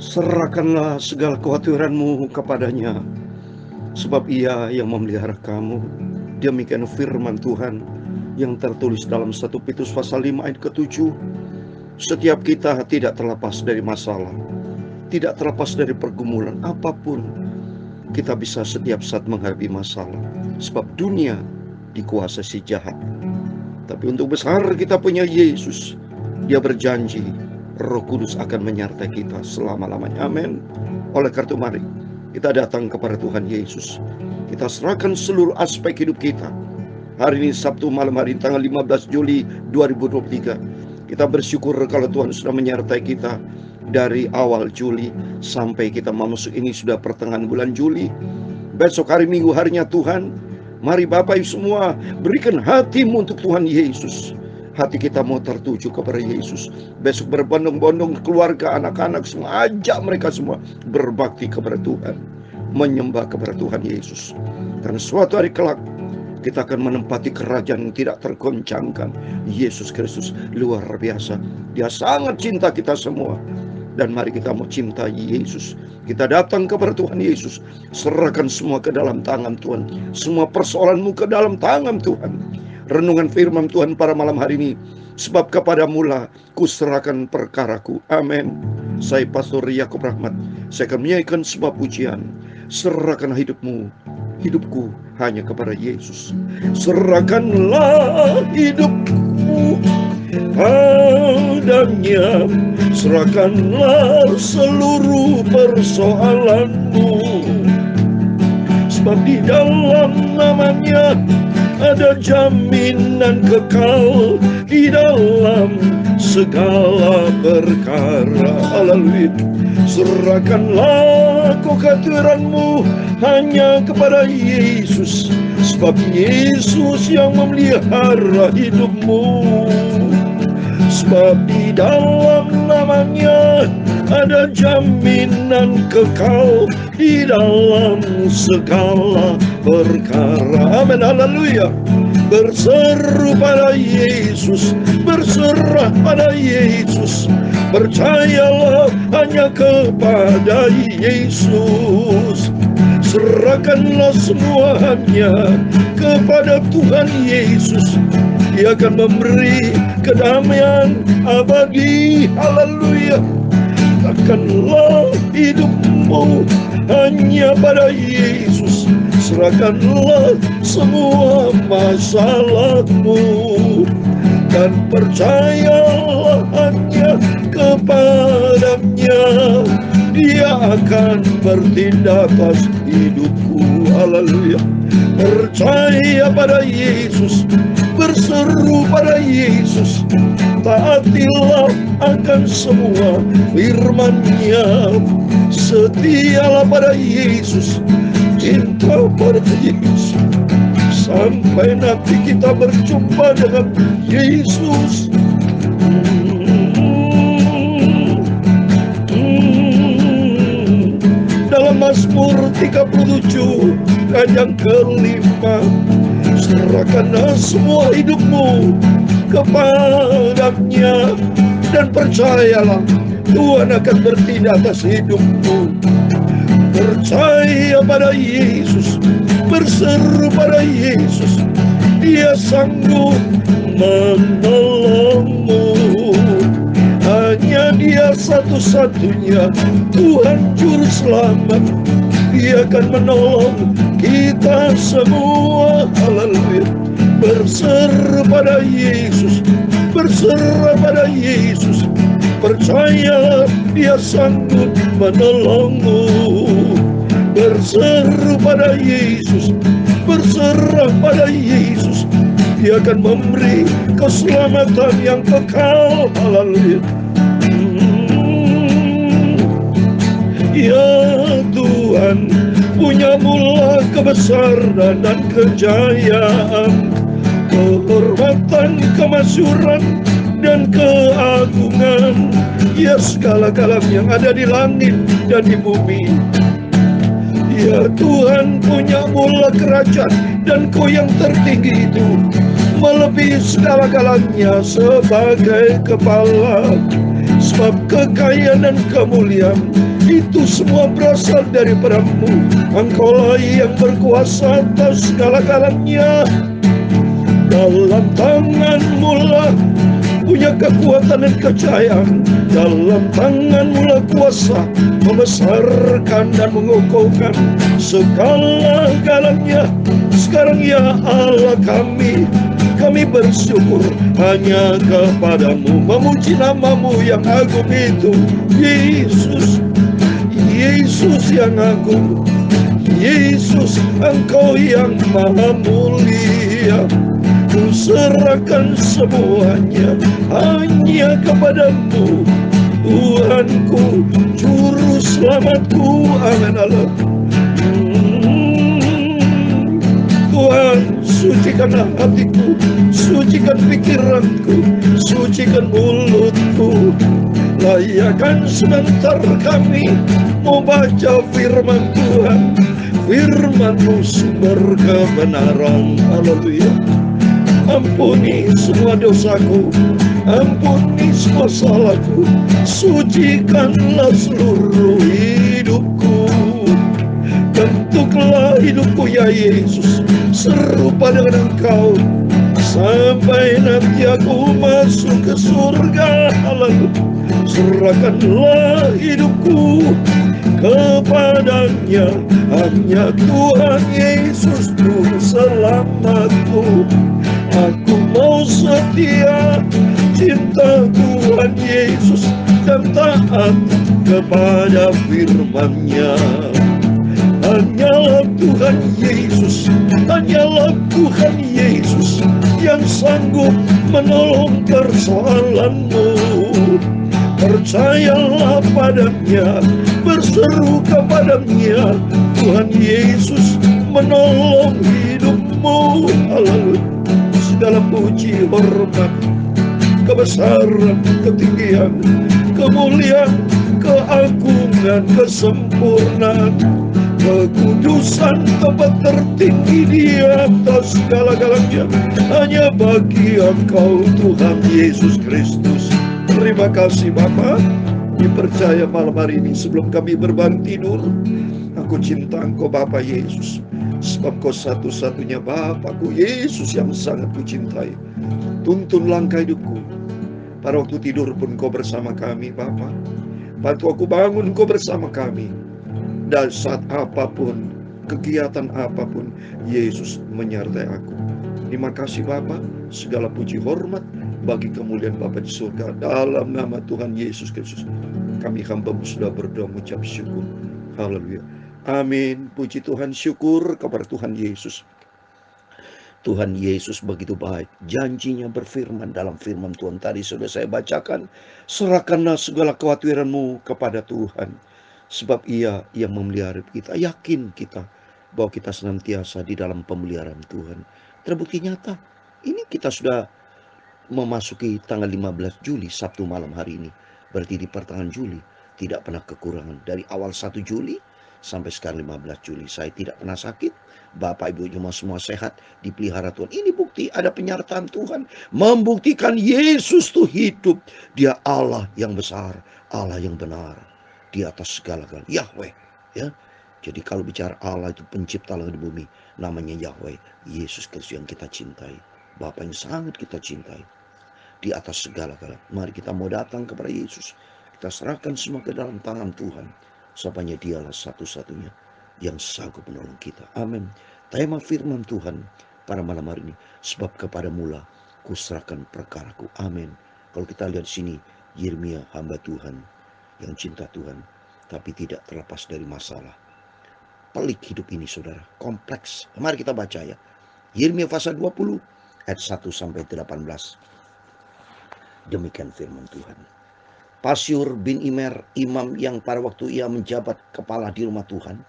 Serahkanlah segala kekhawatiranmu kepadanya, sebab Ia yang memelihara kamu. Demikian firman Tuhan yang tertulis dalam 1 Petrus pasal 5 ayat ke-7. Setiap kita tidak terlepas dari masalah, tidak terlepas dari pergumulan apapun. Kita bisa setiap saat menghadapi masalah, sebab dunia dikuasai si jahat. Tapi untuk besar kita punya Yesus. Dia berjanji Roh Kudus akan menyertai kita selama-lamanya. Amin. Oleh karena itu mari kita datang kepada Tuhan Yesus. Kita serahkan seluruh aspek hidup kita. Hari ini Sabtu malam hari tanggal 15 Juli 2023. Kita bersyukur kalau Tuhan sudah menyertai kita dari awal Juli sampai kita masuk ini sudah pertengahan bulan Juli. Besok hari Minggu harinya Tuhan. Mari Bapak Ibu semua berikan hatimu untuk Tuhan Yesus. Hati kita mau tertuju kepada Yesus. Besok berbondong-bondong keluarga, anak-anak semua, ajak mereka semua berbakti kepada Tuhan, menyembah kepada Tuhan Yesus. Karena suatu hari kelak kita akan menempati kerajaan yang tidak tergoncangkan. Yesus Kristus luar biasa. Dia sangat cinta kita semua. Dan mari kita mau cintai Yesus. Kita datang kepada Tuhan Yesus. Serahkan semua ke dalam tangan Tuhan. Semua persoalanmu ke dalam tangan Tuhan. Renungan firman Tuhan pada malam hari ini. Sebab kepadamu lah kuserahkan perkaraku. Amin. Saya Pastor Yakub Rahmat. Saya akan menyanyikan sebuah pujian. Serahkan hidupku hanya kepada Yesus. Serahkanlah hidupku padanya. Serahkanlah seluruh persoalanmu. Sebab di dalam namanya ada jaminan kekal di dalam segala perkara. Haleluya. Serahkanlah kekhawatiranmu hanya kepada Yesus, sebab Yesus yang memelihara hidupmu. Sebab di dalam namanya ada jaminan kekal di dalam segala perkara. Amin, haleluya. Berseru pada Yesus, berserah pada Yesus. Percayalah hanya kepada Yesus. Serahkanlah semuanya kepada Tuhan Yesus. Dia akan memberi kedamaian abadi. Haleluya. Serahkanlah hidupmu hanya pada Yesus. Serahkanlah semua masalahmu dan percayalah hanya kepadanya. Dia akan bertindak atas hidupku. Haleluya. Percaya pada Yesus, berseru pada Yesus. Taatilah akan semua firman-Nya. Setialah pada Yesus, cinta pada Yesus, sampai nanti kita berjumpa dengan Yesus. Dalam Mazmur 37 ayat yang kelima, serahkanlah semua hidupmu kepadanya dan percayalah Tuhan akan bertindak atas hidupmu. Percaya pada Yesus, berseru pada Yesus. Dia sanggup menolongmu. Hanya Dia satu-satunya Tuhan Juru Selamat. Dia akan menolong kita semua. Haleluya. Berseru pada Yesus, berserah pada Yesus. Percayalah Dia sanggup menolongmu. Berseru pada Yesus, berserah pada Yesus. Dia akan memberi keselamatan yang kekal. Haleluya. Ya Tuhan, punya mula kebesaran dan kejayaan, kehormatan, kemasyuran, dan keagungan. Ya segala-galanya yang ada di langit dan di bumi. Ya Tuhan, punya mula kerajaan, dan Kau yang tertinggi itu melebihi segala-galanya sebagai kepala. sebab kekayaan dan kemuliaan itu semua berasal daripada-Mu. Engkaulah yang berkuasa atas segala-galanya. Dalam tangan-Mu lah punya kekuatan dan kejayaan. Dalam tangan-Mu lah kuasa membesarkan dan mengukuhkan segala-galanya. Sekarang ya Allah kami bersyukur hanya kepada-Mu, memuji nama-Mu yang agung itu. Yesus, Yesus yang agung, Yesus Engkau yang maha mulia. Ku serahkan semuanya hanya kepada-Mu, Tuhanku, Juru Selamatku. Amin Allah. Tuhan, sucikanlah hatiku, sucikan pikiranku, sucikan mulutku. Layakkan sebentar kami membaca firman Tuhan. Firman-Mu sumber kebenaran. Haleluya. Ampuni semua dosaku, ampuni semua salahku, sucikanlah seluruh hidupku. Bentuklah hidupku ya Yesus serupa dengan Engkau, sampai nanti aku masuk ke surga. Haleluya. Serahkanlah hidupku kepadanya, hanya Tuhan Yesus Juru Selamatku. Aku mau setia, cinta Tuhan Yesus, dan taat kepada firman-Nya. Hanyalah Tuhan Yesus, hanyalah Tuhan Yesus yang sanggup menolong persoalanmu. Percayalah padanya, berseru kepadanya. Tuhan Yesus menolong hidupmu. Haleluya. Segala puji, hormat, kebesaran, ketinggian, kemuliaan, keagungan, kesempurnaan, kekudusan tempat tertinggi di atas segala-galanya hanya bagi Engkau, Tuhan Yesus Kristus. Terima kasih Bapa, dipercaya malam hari ini sebelum kami berbangun tidur, aku cinta Engkau Bapa Yesus, sebab Kau satu-satunya Bapakku Yesus yang sangat kucintai. Tuntun langkah hidupku, pada waktu tidur pun Kau bersama kami Bapa, pada waktu aku bangun Kau bersama kami, dan saat apapun, kegiatan apapun, Yesus menyertai aku. Terima kasih Bapa, segala puji hormat bagi kemuliaan Bapa di surga. Dalam nama Tuhan Yesus Kristus, kami hamba-Mu sudah berdoa mengucap syukur. Haleluya. Amin. Puji Tuhan, syukur kepada Tuhan Yesus. Tuhan Yesus begitu baik. Janjinya berfirman dalam firman Tuhan tadi sudah saya bacakan. Serahkanlah segala kekhawatiranmu kepada Tuhan, sebab Ia yang memelihara kita. Yakin kita bahwa kita senantiasa di dalam pemeliharaan Tuhan. Terbukti nyata. Ini kita sudah memasuki tanggal 15 Juli, Sabtu malam hari ini. Berarti di pertengahan Juli tidak pernah kekurangan. Dari awal 1 Juli sampai sekarang 15 Juli. Saya tidak pernah sakit. Bapak Ibu cuma semua sehat, dipelihara Tuhan. Ini bukti ada penyertaan Tuhan. Membuktikan Yesus itu hidup. Dia Allah yang besar, Allah yang benar, di atas segala-galanya. Yahweh. Ya. Jadi kalau bicara Allah itu pencipta langit dan bumi, namanya Yahweh. Yesus Kristus yang kita cintai. Bapa yang sangat kita cintai. Di atas segala-galanya. Mari kita mau datang kepada Yesus. Kita serahkan semua ke dalam tangan Tuhan. Sebabnya Dialah satu-satunya yang sanggup menolong kita. Amin. Tema firman Tuhan pada malam hari ini, sebab kepada-Mu lah kuserahkan perkaraku. Amin. Kalau kita lihat sini, Yeremia hamba Tuhan yang cinta Tuhan, tapi tidak terlepas dari masalah. Pelik hidup ini saudara, kompleks. Mari kita baca ya. Yeremia pasal 20 ayat 1 sampai 18. Demikian firman Tuhan. Pasyur bin Immer, imam yang pada waktu ia menjabat kepala di rumah Tuhan,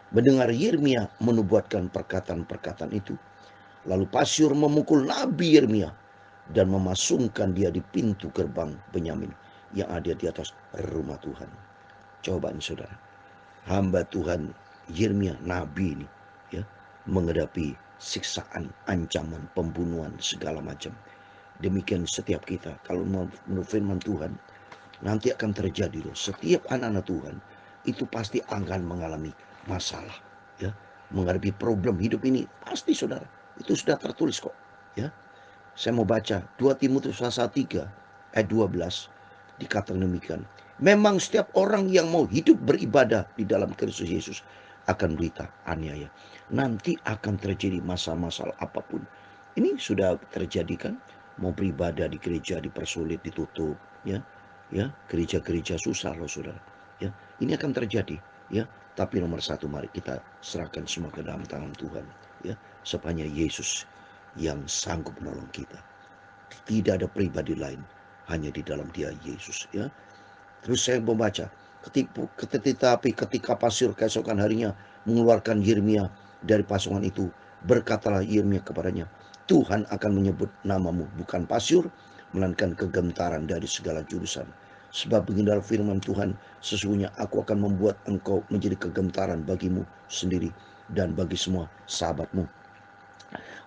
mendengar Yeremia menubuatkan perkataan-perkataan itu. Lalu Pasyur memukul Nabi Yeremia dan memasungkan dia di pintu gerbang Benyamin yang ada di atas rumah Tuhan. Coba ini saudara, hamba Tuhan Yeremia, Nabi ini ya, menghadapi siksaan, ancaman, pembunuhan segala macam. Demikian setiap kita, kalau menurut firman Tuhan, nanti akan terjadi loh. Setiap anak-anak Tuhan itu pasti akan mengalami masalah, ya, menghadapi problem hidup ini pasti, saudara. Itu sudah tertulis kok, ya. Saya mau baca 2 Timotius pasal 3 ayat 12, dikatakan demikian. Memang setiap orang yang mau hidup beribadah di dalam Kristus Yesus akan berita aniaya. Nanti akan terjadi masa-masa apapun. Ini sudah terjadi kan? Mau beribadah di gereja dipersulit, ditutup, ya. Ya, gereja-gereja susah loh, saudara. Ya, ini akan terjadi, ya. Tapi nomor satu, mari kita serahkan semua ke dalam tangan Tuhan, ya. Sepanjang Yesus yang sanggup menolong kita. Tidak ada pribadi lain, hanya di dalam Dia Yesus, ya. Terus saya membaca, ketika pasir keesokan harinya mengeluarkan Yeremia dari pasungan itu, berkatalah Yeremia kepadanya, Tuhan akan menyebut namamu bukan pasir, melainkan kegentaran dari segala jurusan. Sebab beginilah firman Tuhan, sesungguhnya aku akan membuat engkau menjadi kegentaran bagimu sendiri dan bagi semua sahabatmu.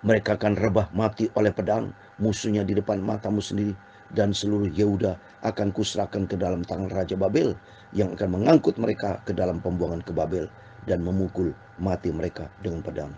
Mereka akan rebah mati oleh pedang, musuhnya di depan matamu sendiri, dan seluruh Yehuda akan kuserahkan ke dalam tangan Raja Babel, yang akan mengangkut mereka ke dalam pembuangan ke Babel, dan memukul mati mereka dengan pedang.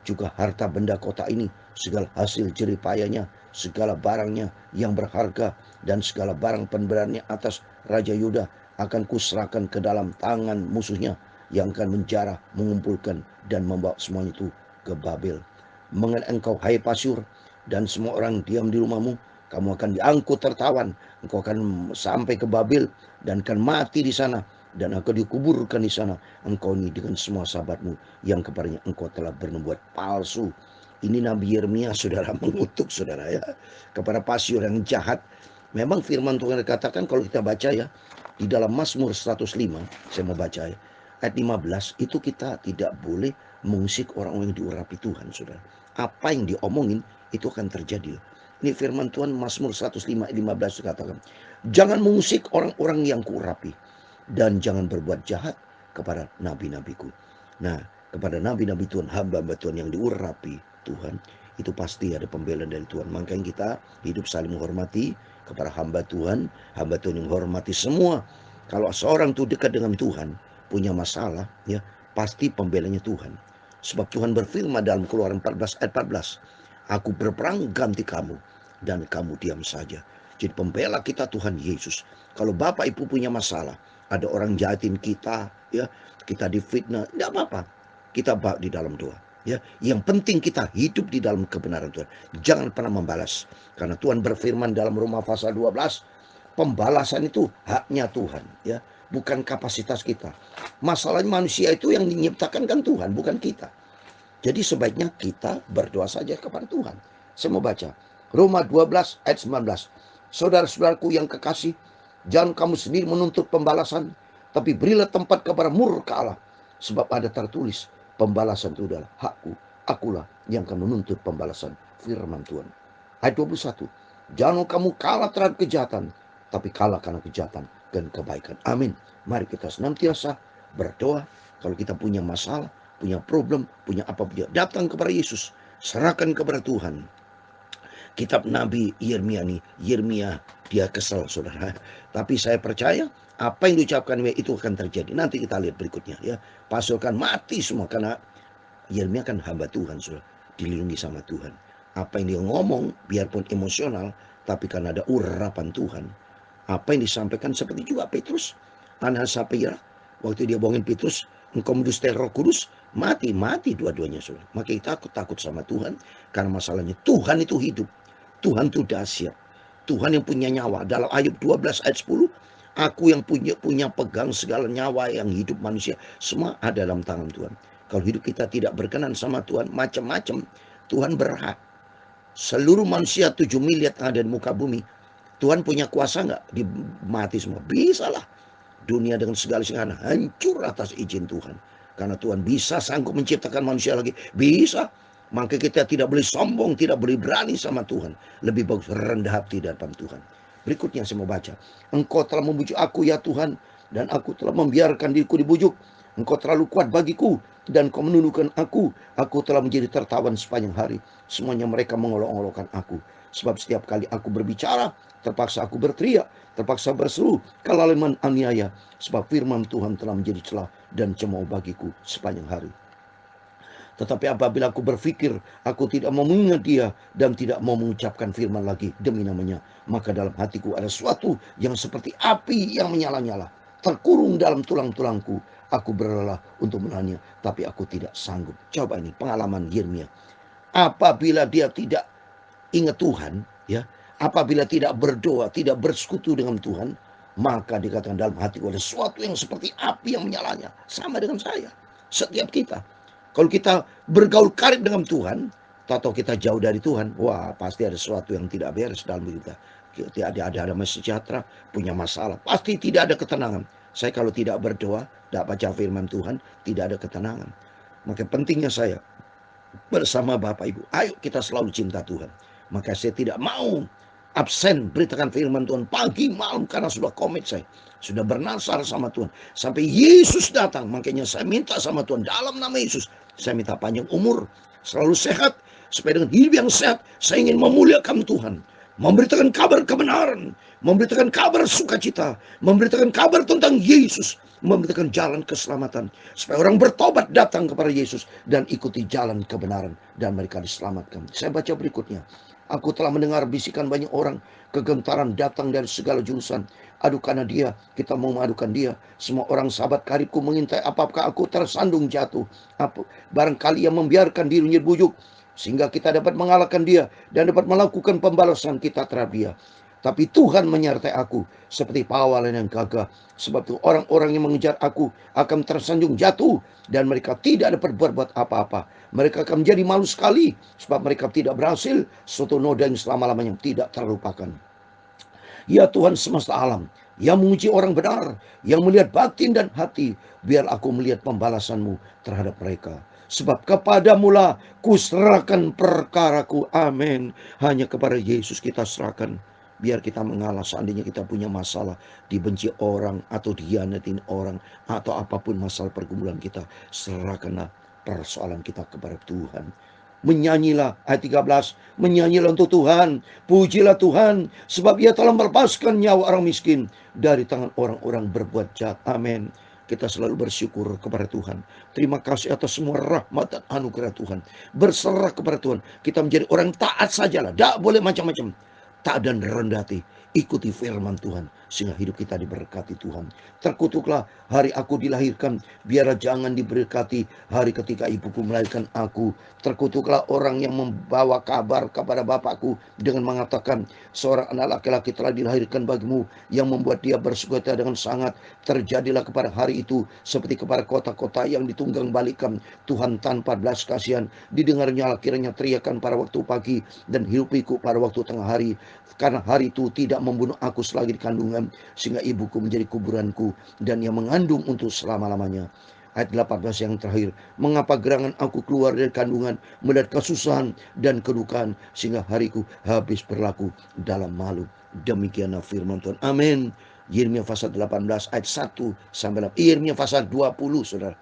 Juga harta benda kota ini, segala hasil jerih payahnya, segala barangnya yang berharga, dan segala barang pemberiannya atas Raja Yuda akan kuserahkan ke dalam tangan musuhnya, yang akan menjarah, mengumpulkan, dan membawa semuanya itu ke Babel. Mengenai engkau, hai pasir, dan semua orang diam di rumahmu, kamu akan diangkut tertawan, engkau akan sampai ke Babel dan akan mati di sana, dan akan dikuburkan di sana engkau ini dengan semua sahabatmu yang kepadanya engkau telah bernubuat palsu. Ini Nabi Yeremia, saudara, mengutuk, saudara, ya, kepada pasir yang jahat. Memang firman Tuhan dikatakan kalau kita baca, ya, di dalam Mazmur 105, saya mau baca, ya, ayat 15, itu kita tidak boleh mengusik orang-orang yang diurapi Tuhan, saudara. Apa yang diomongin itu akan terjadi. Ini firman Tuhan Mazmur 105 ayat 15 dikatakan, jangan mengusik orang-orang yang kuurapi, dan jangan berbuat jahat kepada nabi-nabiku. Nah, kepada nabi-nabi Tuhan, hamba-hamba Tuhan yang diurapi Tuhan, itu pasti ada pembelaan dari Tuhan. Makanya kita hidup saling menghormati kepada hamba Tuhan yang menghormati semua. Kalau seorang itu dekat dengan Tuhan, punya masalah, ya, pasti pembelanya Tuhan. Sebab Tuhan berfirman dalam Keluaran 14 ayat 14, aku berperang ganti kamu, dan kamu diam saja. Jadi pembela kita Tuhan Yesus. Kalau Bapak Ibu punya masalah, ada orang jahatin kita, ya, kita difitnah, tidak apa-apa. Kita di dalam doa, ya. Yang penting kita hidup di dalam kebenaran Tuhan. Jangan pernah membalas. Karena Tuhan berfirman dalam Roma pasal 12, pembalasan itu haknya Tuhan, ya, bukan kapasitas kita. Masalahnya manusia itu yang menciptakan kan Tuhan, bukan kita. Jadi sebaiknya kita berdoa saja kepada Tuhan. Saya mau baca Roma 12 ayat 19. Saudara-saudaraku yang kekasih, jangan kamu sendiri menuntut pembalasan, tapi berilah tempat kepada murka Allah. Sebab ada tertulis, pembalasan itu adalah hakku, akulah yang akan menuntut pembalasan, firman Tuhan. Ayat 21, jangan kamu kalah terhadap kejahatan, tapi kalah karena kejahatan dan kebaikan. Amin. Mari kita senantiasa berdoa. Kalau kita punya masalah, punya problem, punya apa-apa, datang kepada Yesus, serahkan kepada Tuhan. Kitab Nabi Yeremia nih, Yeremia dia kesal, saudara. Tapi saya percaya apa yang diucapkan itu akan terjadi. Nanti kita lihat berikutnya, ya. Pasukan mati semua karena Yeremia kan hamba Tuhan, saudara, dilindungi sama Tuhan. Apa yang dia ngomong biarpun emosional, tapi karena ada urapan Tuhan. Apa yang disampaikan seperti juga Petrus, Ananias Sapphira, waktu dia bohongin Petrus, engkau mendustai Roh Kudus, mati dua-duanya, saudara. Maka kita takut sama Tuhan, karena masalahnya Tuhan itu hidup, Tuhan itu dahsyat, Tuhan yang punya nyawa. Dalam Ayub 12 ayat 10, aku yang punya pegang segala nyawa yang hidup manusia, semua ada dalam tangan Tuhan. Kalau hidup kita tidak berkenan sama Tuhan, macam-macam, Tuhan berhak. Seluruh manusia 7 miliar yang ada di muka bumi, Tuhan punya kuasa nggak di mati semua? Bisa lah. Dunia dengan segala segalanya hancur atas izin Tuhan. Karena Tuhan bisa sanggup menciptakan manusia lagi. Bisa. Maka kita tidak boleh sombong, tidak boleh berani sama Tuhan. Lebih bagus rendah hati di depan Tuhan. Berikutnya saya mau baca. Engkau telah membujuk aku ya Tuhan, dan aku telah membiarkan diriku dibujuk. Engkau terlalu kuat bagiku, dan kau menundukkan aku. Aku telah menjadi tertawan sepanjang hari. Semuanya mereka mengolok-olokkan aku. Sebab setiap kali aku berbicara, terpaksa aku berteriak, terpaksa berseru, kelaliman aniaya. Sebab firman Tuhan telah menjadi celah dan cemooh bagiku sepanjang hari. Tetapi apabila aku berpikir, aku tidak mau mengingat dia dan tidak mau mengucapkan firman lagi demi namanya, maka dalam hatiku ada sesuatu yang seperti api yang menyala-nyala, terkurung dalam tulang-tulangku. Aku berlelah untuk menahannya, tapi aku tidak sanggup. Coba ini pengalaman Yeremia. Apabila dia tidak ingat Tuhan, ya, apabila tidak berdoa, tidak bersekutu dengan Tuhan, maka dikatakan dalam hatiku ada sesuatu yang seperti api yang menyalanya. Sama dengan saya, setiap kita. Kalau kita bergaul karib dengan Tuhan, atau kita jauh dari Tuhan, wah pasti ada sesuatu yang tidak beres dalam diri kita. Tidak ada damai sejahtera, punya masalah. Pasti tidak ada ketenangan. Saya kalau tidak berdoa, tidak baca firman Tuhan, tidak ada ketenangan. Maka pentingnya saya bersama Bapak Ibu, ayo kita selalu cinta Tuhan. Maka saya tidak mau absen beritakan firman Tuhan pagi malam, karena sudah komit saya. Sudah bernasar sama Tuhan sampai Yesus datang. Makanya saya minta sama Tuhan dalam nama Yesus, saya minta panjang umur, selalu sehat, supaya dengan hidup yang sehat saya ingin memuliakan Tuhan, memberitakan kabar kebenaran, memberitakan kabar sukacita, memberitakan kabar tentang Yesus, memberitakan jalan keselamatan, supaya orang bertobat datang kepada Yesus dan ikuti jalan kebenaran dan mereka diselamatkan. Saya baca berikutnya. Aku telah mendengar bisikan banyak orang, kegentaran datang dari segala jurusan. Aduh, karena dia, kita mau mengadukan dia. Semua orang sahabat karibku mengintai apakah aku tersandung jatuh. Barangkali yang membiarkan dirinya dibujuk, sehingga kita dapat mengalahkan dia dan dapat melakukan pembalasan kita terhadap dia. Tapi Tuhan menyertai aku seperti pawalan yang gagah. Sebab itu orang-orang yang mengejar aku akan tersanjung jatuh, dan mereka tidak dapat berbuat apa-apa. Mereka akan menjadi malu sekali, sebab mereka tidak berhasil. Suatu noda yang selama-lamanya tidak terlupakan. Ya Tuhan semesta alam, yang menguji orang benar, yang melihat batin dan hati, biar aku melihat pembalasan-Mu terhadap mereka. Sebab kepadamu-lah kuserahkan perkaraku. Amin. Hanya kepada Yesus kita serahkan. Biar kita mengalah seandainya kita punya masalah, dibenci orang atau dihianatin orang, atau apapun masalah pergumulan kita, serahkanlah persoalan kita kepada Tuhan. Menyanyilah, ayat 13, menyanyilah untuk Tuhan, pujilah Tuhan, sebab ia telah melepaskan nyawa orang miskin dari tangan orang-orang berbuat jahat. Amin. Kita selalu bersyukur kepada Tuhan. Terima kasih atas semua rahmat dan anugerah Tuhan. Berserah kepada Tuhan. Kita menjadi orang taat sajalah, tidak boleh macam-macam. Taat dan rendah hati, ikuti firman Tuhan, sehingga hidup kita diberkati Tuhan. Terkutuklah hari aku dilahirkan, biarlah jangan diberkati hari ketika ibuku melahirkan aku. Terkutuklah orang yang membawa kabar kepada bapakku dengan mengatakan, seorang anak laki-laki telah dilahirkan bagimu, yang membuat dia bersukacita dengan sangat. Terjadilah kepada hari itu seperti kepada kota-kota yang ditunggang balikan Tuhan tanpa belas kasihan. Didengarnya kiranya teriakan pada waktu pagi, dan hirupiku pada waktu tengah hari. Karena hari itu tidak membunuh aku selagi di kandungan, sehingga ibuku menjadi kuburanku, dan yang mengandung untuk selama-lamanya. Ayat 18 yang terakhir, mengapa gerangan aku keluar dari kandungan, melihat kesusahan dan kedukaan, sehingga hariku habis berlaku dalam malu. Demikianlah firman Tuhan. Amin. Yeremia pasal 18 ayat 1 sampai 8. Yeremia pasal 20, saudara.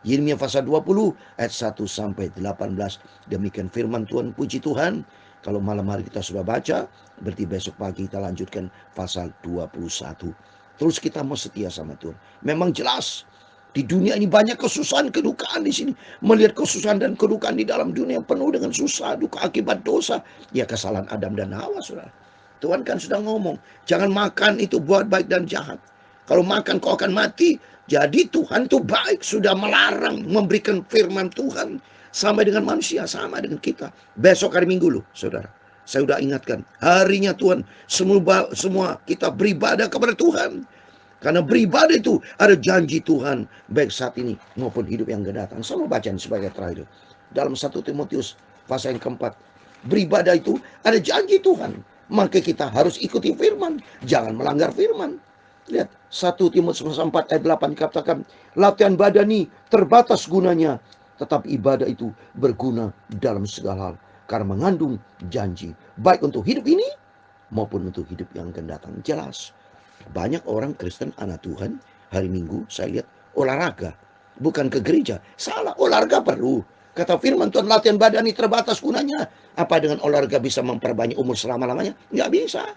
Yeremia pasal 20 ayat 1 sampai 18. Demikian firman Tuhan. Puji Tuhan. Kalau malam hari kita sudah baca, berarti besok pagi kita lanjutkan pasal 21. Terus kita mau setia sama Tuhan. Memang jelas di dunia ini banyak kesusahan, kedukaan di sini. Melihat kesusahan dan kedukaan di dalam dunia yang penuh dengan susah, duka akibat dosa. Ya, kesalahan Adam dan Hawa, saudara. Tuhan kan sudah ngomong, jangan makan itu buat baik dan jahat. Kalau makan kau akan mati. Jadi Tuhan itu baik, sudah melarang memberikan firman Tuhan. Sama dengan manusia, sama dengan kita. Besok hari Minggu loh, saudara. Saya sudah ingatkan, harinya Tuhan, semua kita beribadah kepada Tuhan. Karena beribadah itu ada janji Tuhan, baik saat ini maupun hidup yang akan datang. Saya mau baca sebagai terakhir. Dalam 1 Timotius pasal yang keempat, beribadah itu ada janji Tuhan. Maka kita harus ikuti firman, jangan melanggar firman. Lihat, 1 Timotius pasal 4 ayat 8 dikatakan, latihan badani terbatas gunanya, tetapi ibadah itu berguna dalam segala hal, karena mengandung janji, baik untuk hidup ini maupun untuk hidup yang akan datang. Jelas, banyak orang Kristen anak Tuhan hari Minggu saya lihat olahraga, bukan ke gereja. Salah, olahraga perlu. Kata firman Tuhan, latihan badani terbatas gunanya. Apa dengan olahraga bisa memperbanyak umur selama-lamanya? Nggak bisa.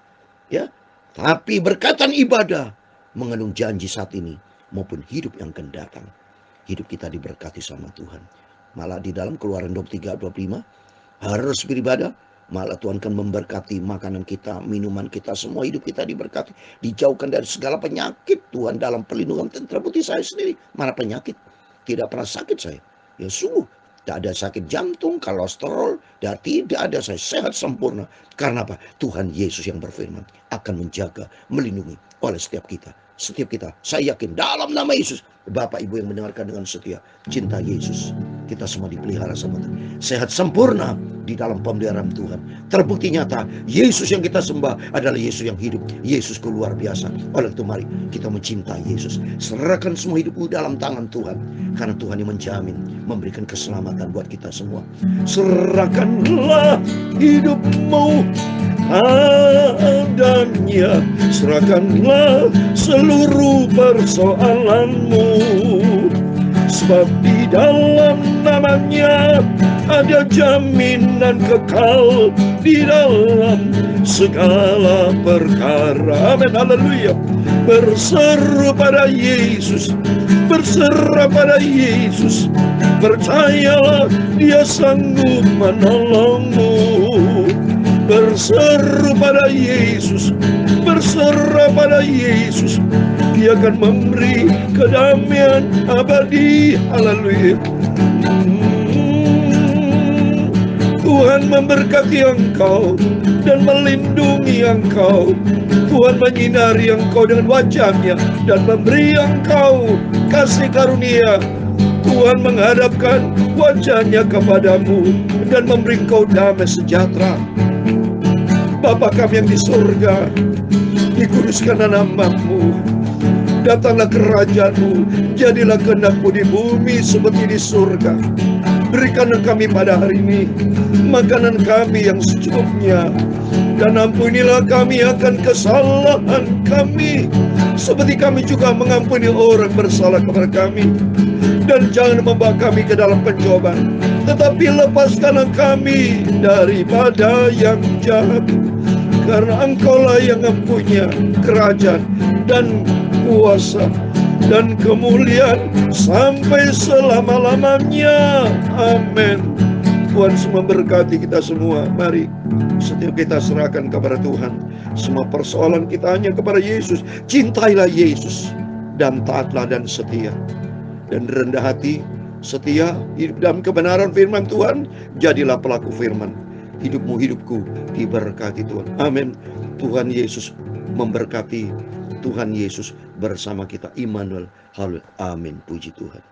Ya, tapi berkatan ibadah mengandung janji saat ini maupun hidup yang akan datang. Hidup kita diberkati sama Tuhan. Malah di dalam Keluaran 23:25 harus beribadah. Malah Tuhan akan memberkati makanan kita, minuman kita, semua hidup kita diberkati. Dijauhkan dari segala penyakit. Tuhan dalam perlindungan terbukti saya sendiri. Mana penyakit? Tidak pernah sakit saya. Ya sungguh. Tidak ada sakit jantung, kolesterol. Dan tidak ada, saya sehat sempurna. Karena apa? Tuhan Yesus yang berfirman akan menjaga, melindungi oleh setiap kita. Setiap kita, saya yakin dalam nama Yesus. Bapak Ibu yang mendengarkan dengan setia, cinta Yesus, kita semua dipelihara sama Tuhan. Sehat sempurna di dalam pemeliharaan Tuhan. Terbukti nyata, Yesus yang kita sembah adalah Yesus yang hidup. Yesus luar biasa. Oleh itu mari kita mencintai Yesus. Serahkan semua hidupmu dalam tangan Tuhan. Karena Tuhan yang menjamin, memberikan keselamatan buat kita semua. Serahkanlah hidupmu adanya, serahkanlah seluruh persoalanmu, sebab di dalam namanya ada jaminan kekal di dalam segala perkara. Amin, haleluya. Berseru pada Yesus, berserah pada Yesus, percayalah Dia sanggup menolongmu. Berseru pada Yesus, berserah pada Yesus, Dia akan memberi kedamaian abadi. Haleluya. Tuhan memberkati engkau dan melindungi engkau. Tuhan menyinari engkau dengan wajah-Nya dan memberi engkau kasih karunia. Tuhan menghadapkan wajah-Nya kepadamu dan memberi engkau damai sejahtera. Bapa kami yang di surga, dikuduskanlah nama-Mu, datanglah kerajaan-Mu, jadilah kehendak-Mu di bumi seperti di surga. Berikanlah kami pada hari ini makanan kami yang secukupnya, dan ampunilah kami akan kesalahan kami, seperti kami juga mengampuni orang bersalah kepada kami. Dan jangan membawa kami ke dalam pencobaan, tetapi lepaskanlah kami daripada yang jahat. Karena Engkaulah yang mempunyai kerajaan dan kuasa dan kemuliaan sampai selama-lamanya. Amin. Tuhan semua berkati kita semua. Mari setiap kita serahkan kepada Tuhan. Semua persoalan kita hanya kepada Yesus. Cintailah Yesus dan taatlah dan setia. Dan rendah hati, setia, hidup dalam kebenaran firman Tuhan. Jadilah pelaku firman. Hidupmu, hidupku diberkati Tuhan. Amin. Tuhan Yesus memberkati. Tuhan Yesus bersama kita. Immanuel. Haleluya. Amin. Puji Tuhan.